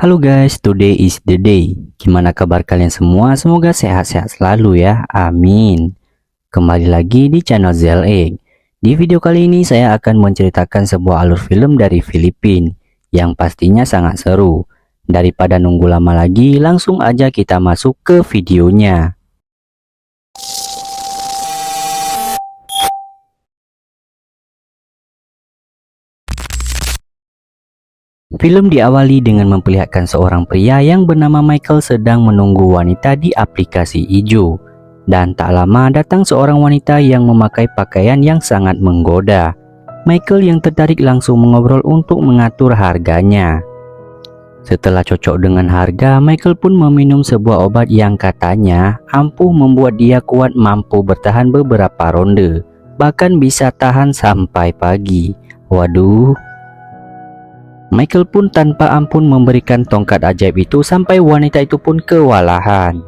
Halo guys, today is the day. Gimana kabar kalian semua? Semoga sehat-sehat selalu ya. Amin. Kembali lagi di channel ZLE. Di video kali ini saya akan menceritakan sebuah alur film dari Filipina yang pastinya sangat seru. Daripada nunggu lama lagi, langsung aja kita masuk ke videonya. Film diawali dengan memperlihatkan seorang pria yang bernama Michael sedang menunggu wanita di aplikasi hijau. Dan tak lama datang seorang wanita yang memakai pakaian yang sangat menggoda. Michael yang tertarik langsung mengobrol untuk mengatur harganya. Setelah cocok dengan harga, Michael pun meminum sebuah obat yang katanya ampuh membuat dia kuat mampu bertahan beberapa ronde. Bahkan bisa tahan sampai pagi. Waduh. Michael pun tanpa ampun memberikan tongkat ajaib itu sampai wanita itu pun kewalahan.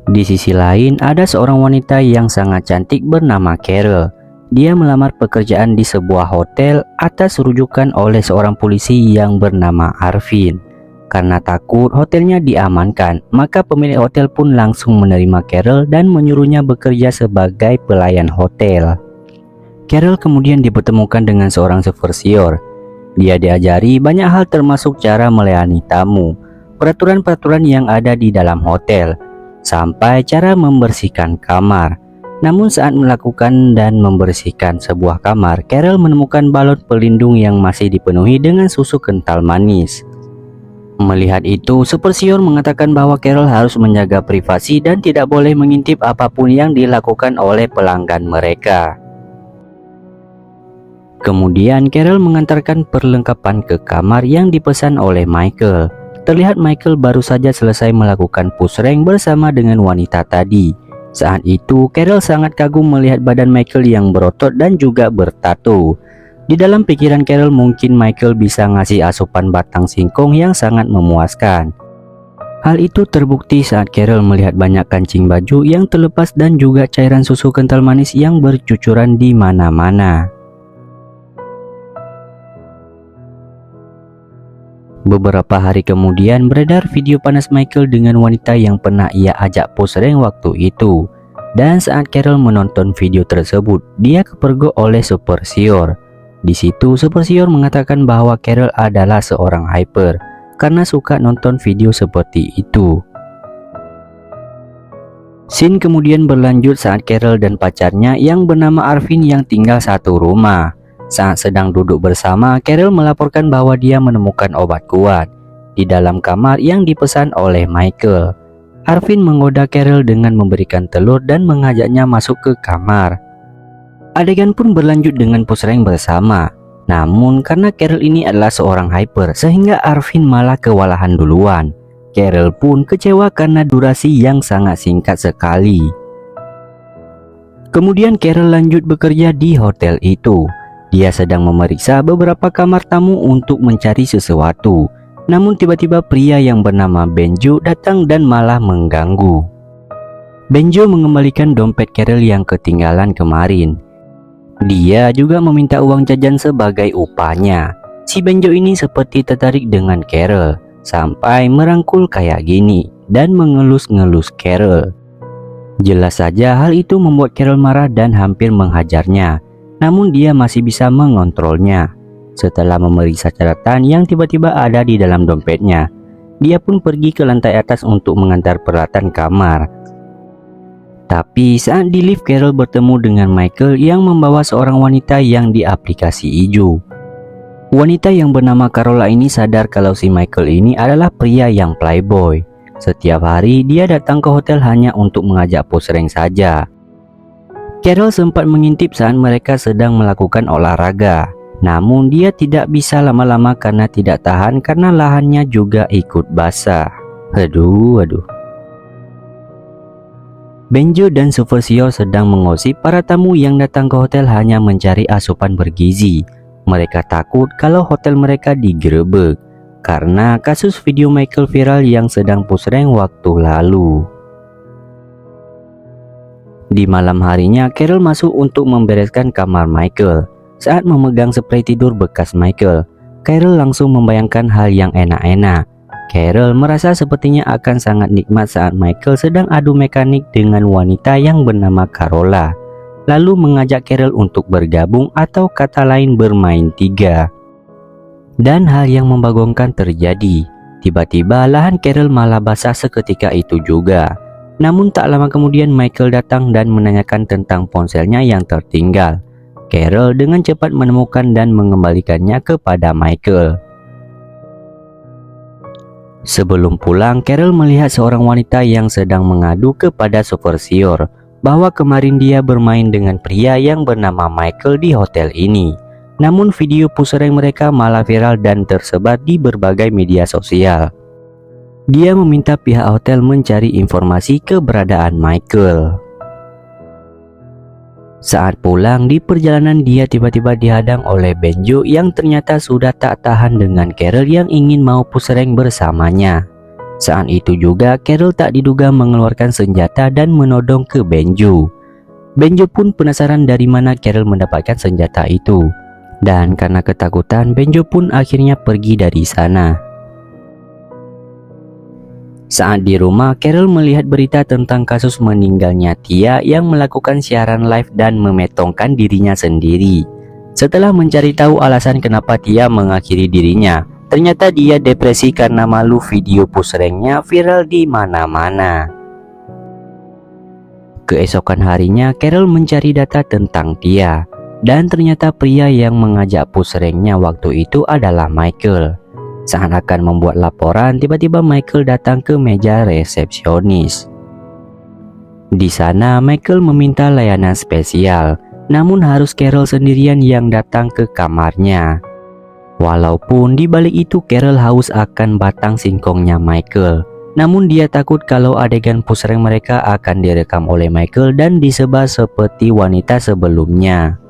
Di sisi lain, ada seorang wanita yang sangat cantik bernama Carol. Dia melamar pekerjaan di sebuah hotel atas rujukan oleh seorang polisi yang bernama Arvin. Karena takut hotelnya diamankan, maka pemilik hotel pun langsung menerima Carol dan menyuruhnya bekerja sebagai pelayan hotel. Carol kemudian dipertemukan dengan seorang supervisor. Dia diajari banyak hal termasuk cara melayani tamu, peraturan-peraturan yang ada di dalam hotel, sampai cara membersihkan kamar. Namun saat melakukan dan membersihkan sebuah kamar, Carol menemukan balon pelindung yang masih dipenuhi dengan susu kental manis. Melihat itu, supervisor mengatakan bahwa Carol harus menjaga privasi dan tidak boleh mengintip apapun yang dilakukan oleh pelanggan mereka. Kemudian Carol mengantarkan perlengkapan ke kamar yang dipesan oleh Michael. Terlihat Michael baru saja selesai melakukan push rank bersama dengan wanita tadi. Saat itu Carol sangat kagum melihat badan Michael yang berotot dan juga bertato. Di dalam pikiran Carol mungkin Michael bisa ngasih asupan batang singkong yang sangat memuaskan. Hal itu terbukti saat Carol melihat banyak kancing baju yang terlepas dan juga cairan susu kental manis yang bercucuran di mana-mana. Beberapa hari kemudian beredar video panas Michael dengan wanita yang pernah ia ajak push rank waktu itu. Dan saat Carol menonton video tersebut, dia kepergok oleh supervisor. Di situ supervisor mengatakan bahwa Carol adalah seorang hyper karena suka nonton video seperti itu. Scene kemudian berlanjut saat Carol dan pacarnya yang bernama Arvin yang tinggal satu rumah. Saat sedang duduk bersama, Carol melaporkan bahwa dia menemukan obat kuat di dalam kamar yang dipesan oleh Michael. Arvin menggoda Carol dengan memberikan telur dan mengajaknya masuk ke kamar. Adegan pun berlanjut dengan push rank bersama. Namun karena Carol ini adalah seorang hyper sehingga Arvin malah kewalahan duluan. Carol pun kecewa karena durasi yang sangat singkat sekali. Kemudian Carol lanjut bekerja di hotel itu. Dia sedang memeriksa beberapa kamar tamu untuk mencari sesuatu. Namun tiba-tiba pria yang bernama Benjo datang dan malah mengganggu. Benjo mengembalikan dompet Carol yang ketinggalan kemarin. Dia juga meminta uang jajan sebagai upahnya. Si Benjo ini seperti tertarik dengan Carol sampai merangkul kayak gini dan mengelus-ngelus Carol. Jelas saja hal itu membuat Carol marah dan hampir menghajarnya. Namun dia masih bisa mengontrolnya. Setelah memeriksa catatan yang tiba-tiba ada di dalam dompetnya, dia pun pergi ke lantai atas untuk mengantar peralatan kamar. Tapi saat di lift, Carol bertemu dengan Michael yang membawa seorang wanita yang di aplikasi hijau. Wanita yang bernama Carola ini sadar kalau si Michael ini adalah pria yang playboy. Setiap hari dia datang ke hotel hanya untuk mengajak push rank saja. Carol sempat mengintip saat mereka sedang melakukan olahraga. Namun dia tidak bisa lama-lama karena tidak tahan karena lahannya juga ikut basah. Aduh. Benjo dan supervisor sedang mengosip para tamu yang datang ke hotel hanya mencari asupan bergizi. Mereka takut kalau hotel mereka digerebek karena kasus video Michael viral yang sedang push rank waktu lalu. Di malam harinya, Carol masuk untuk membereskan kamar Michael. Saat memegang spray tidur bekas Michael, Carol langsung membayangkan hal yang enak-enak. Carol merasa sepertinya akan sangat nikmat saat Michael sedang adu mekanik dengan wanita yang bernama Carola, lalu mengajak Carol untuk bergabung atau kata lain bermain tiga. Dan hal yang membagongkan terjadi. Tiba-tiba lahan Carol malah basah seketika itu juga. Namun tak lama kemudian Michael datang dan menanyakan tentang ponselnya yang tertinggal. Carol dengan cepat menemukan dan mengembalikannya kepada Michael. Sebelum pulang, Carol melihat seorang wanita yang sedang mengadu kepada supervisor bahwa kemarin dia bermain dengan pria yang bernama Michael di hotel ini. Namun video pusreng mereka malah viral dan tersebar di berbagai media sosial. Dia meminta pihak hotel mencari informasi keberadaan Michael. Saat pulang di perjalanan, dia tiba-tiba dihadang oleh Benjo yang ternyata sudah tak tahan dengan Carol yang ingin mau pusreng bersamanya. Saat itu juga Carol tak diduga mengeluarkan senjata dan menodong ke Benjo. Benjo pun penasaran dari mana Carol mendapatkan senjata itu. Dan karena ketakutan, Benjo pun akhirnya pergi dari sana. Saat di rumah, Carol melihat berita tentang kasus meninggalnya Tia yang melakukan siaran live dan memetongkan dirinya sendiri. Setelah mencari tahu alasan kenapa Tia mengakhiri dirinya, ternyata dia depresi karena malu video pusrengnya viral di mana-mana. Keesokan harinya, Carol mencari data tentang Tia, dan ternyata pria yang mengajak pusrengnya waktu itu adalah Michael. Saat akan membuat laporan, tiba-tiba Michael datang ke meja resepsionis. Di sana, Michael meminta layanan spesial, namun harus Carol sendirian yang datang ke kamarnya. Walaupun di balik itu Carol haus akan batang singkongnya Michael, namun dia takut kalau adegan pusreng mereka akan direkam oleh Michael dan disebar seperti wanita sebelumnya.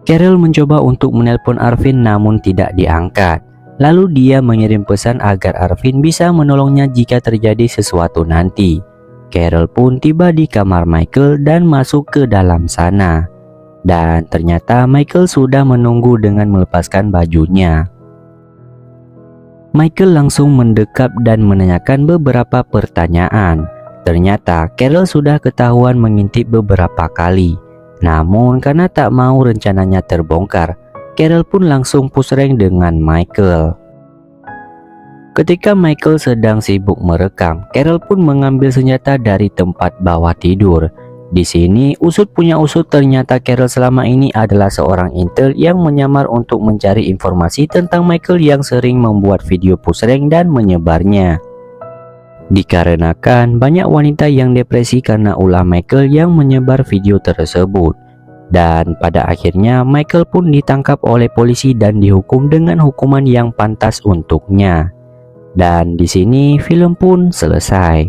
Carol mencoba untuk menelpon Arvin namun tidak diangkat. Lalu dia mengirim pesan agar Arvin bisa menolongnya jika terjadi sesuatu nanti. Carol pun tiba di kamar Michael dan masuk ke dalam sana. Dan ternyata Michael sudah menunggu dengan melepaskan bajunya. Michael langsung mendekat dan menanyakan beberapa pertanyaan. Ternyata Carol sudah ketahuan mengintip beberapa kali. Namun karena tak mau rencananya terbongkar, Carol pun langsung pusreng dengan Michael. Ketika Michael sedang sibuk merekam, Carol pun mengambil senjata dari tempat bawah tidur. Di sini, usut punya usut, ternyata Carol selama ini adalah seorang intel yang menyamar untuk mencari informasi tentang Michael yang sering membuat video pusreng dan menyebarnya. Dikarenakan banyak wanita yang depresi karena ulah Michael yang menyebar video tersebut. Dan pada akhirnya Michael pun ditangkap oleh polisi dan dihukum dengan hukuman yang pantas untuknya. Dan di sini film pun selesai.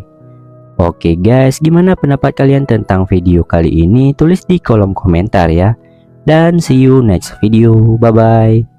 Oke guys, gimana pendapat kalian tentang video kali ini? Tulis di kolom komentar ya. Dan see you next video. Bye bye.